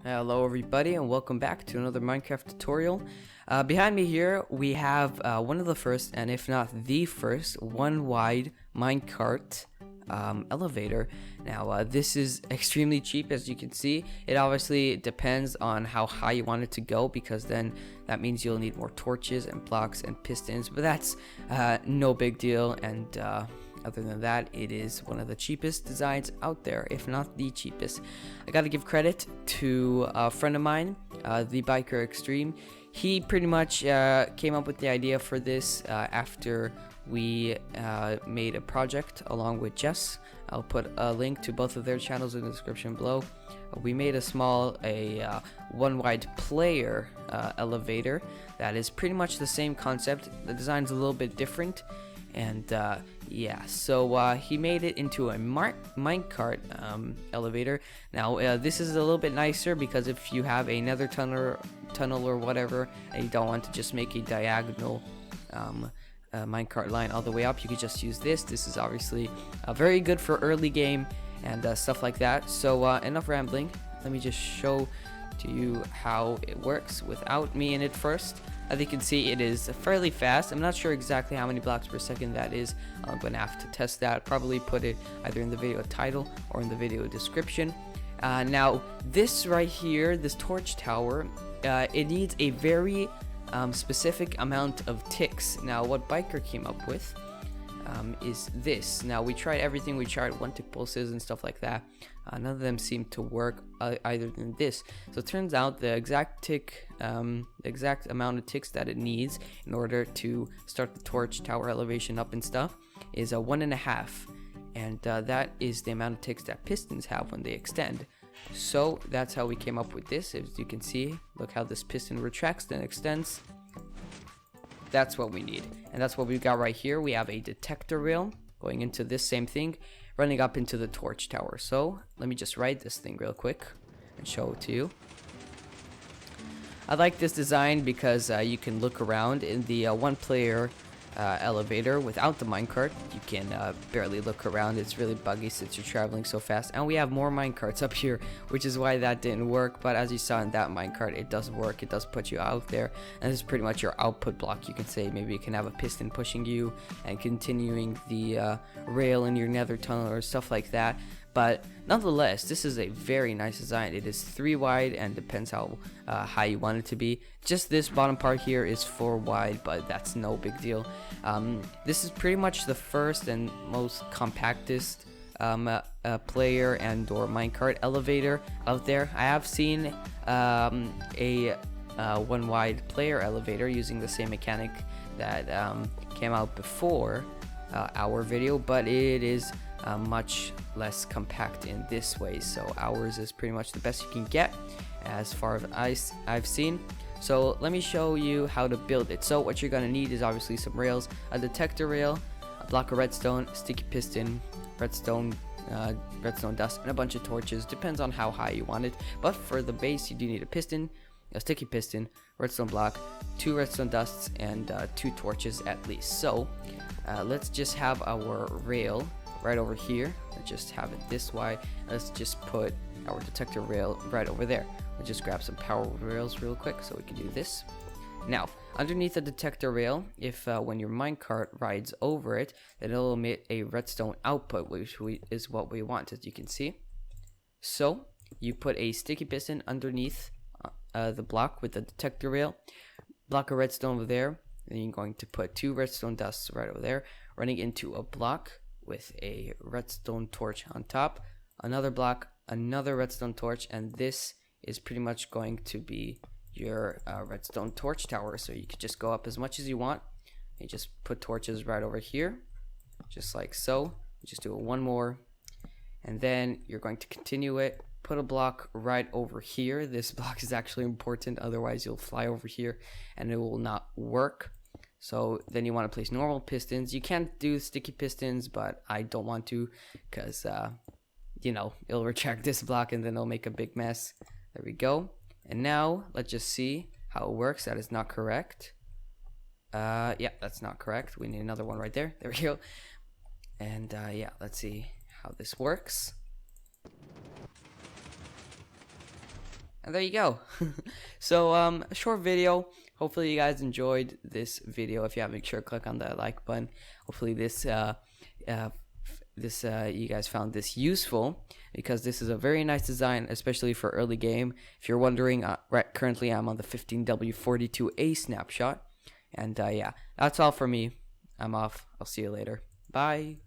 Hello everybody and welcome back to another Minecraft tutorial. Behind me here we have one of the first, and if not the first, one wide minecart elevator. Now this is extremely cheap, as you can see. It obviously depends on how high you want it to go, because then that means you'll need more torches and blocks and pistons, but that's no big deal. And other than that, it is one of the cheapest designs out there, if not the cheapest. I gotta give credit to a friend of mine, the Biker Extreme. He pretty much came up with the idea for this after we made a project along with Jess. I'll put a link to both of their channels in the description below. We made a one wide player elevator that is pretty much the same concept. The design's a little bit different, and yeah, so he made it into a minecart elevator. Now this is a little bit nicer, because if you have a nether tunnel or whatever, and you don't want to just make a diagonal minecart line all the way up, you could just use this. This is obviously very good for early game and stuff like that. So enough rambling, let me just show to you how it works without me in it first. As you can see, it is fairly fast. I'm not sure exactly how many blocks per second that is. I'm going to have to test that. Probably put it either in the video title or in the video description. Now, this right here, this torch tower, it needs a very specific amount of ticks. Now, what Biker came up with is this. Now, we tried everything. We tried one tick pulses and stuff like that. None of them seem to work either than this. So it turns out the exact amount of ticks that it needs in order to start the torch tower elevation up and stuff is 1.5, and that is the amount of ticks that pistons have when they extend. So that's how we came up with this. As you can see, look how this piston retracts then extends. That's what we need, and that's what we've got right here. We have a detector rail going into this same thing, running up into the torch tower. So let me just ride this thing real quick and show it to you. I like this design because you can look around. In the one player elevator without the minecart, you can barely look around. It's really buggy since you're traveling so fast, and we have more minecarts up here, which is why that didn't work. But as you saw in that minecart, it does work. It does put you out there, and this is pretty much your output block, you can say. Maybe you can have a piston pushing you and continuing the rail in your nether tunnel or stuff like that. But nonetheless, this is a very nice design. It is 3 wide, and depends how high you want it to be. Just this bottom part here is 4 wide, but that's no big deal. This is pretty much the first and most compactest player and or minecart elevator out there. I have seen a one wide player elevator using the same mechanic that came out before our video, but it is much less compact in this way. So ours is pretty much the best you can get as far as I've seen. So let me show you how to build it. So what you're going to need is obviously some rails, a detector rail, a block of redstone, sticky piston, redstone dust, and a bunch of torches. Depends on how high you want it, but for the base you do need a piston, a sticky piston, redstone block, 2 redstone dusts, and 2 torches at least. So let's just have our rail right over here. Let's just have it this way. Let's just put our detector rail right over there. Let's just grab some power rails real quick so we can do this. Now, underneath the detector rail, if when your minecart rides over it, then it'll emit a redstone output, which is what we want, as you can see. So you put a sticky piston underneath the block with the detector rail, block of redstone over there, and you're going to put 2 redstone dusts right over there, running into a block with a redstone torch on top, another block, another redstone torch, and this is pretty much going to be your redstone torch tower. So you can just go up as much as you want. You just put torches right over here, just like so. Just do it one more, and then you're going to continue it. Put a block right over here. This block is actually important, otherwise you'll fly over here and it will not work. So then you want to place normal pistons. You can't do sticky pistons, but I don't want to, because you know, it'll retract this block and then it'll make a big mess. There we go. And now let's just see how it works. That is not correct. Yeah, that's not correct. We need another one right there. There we go. And yeah, let's see how this works. And there you go. So a short video. Hopefully you guys enjoyed this video. If you have, make sure to click on the like button. Hopefully you guys found this useful, because this is a very nice design, especially for early game. If you're wondering, currently I'm on the 15W42A snapshot. And yeah, that's all for me. I'm off. I'll see you later. Bye.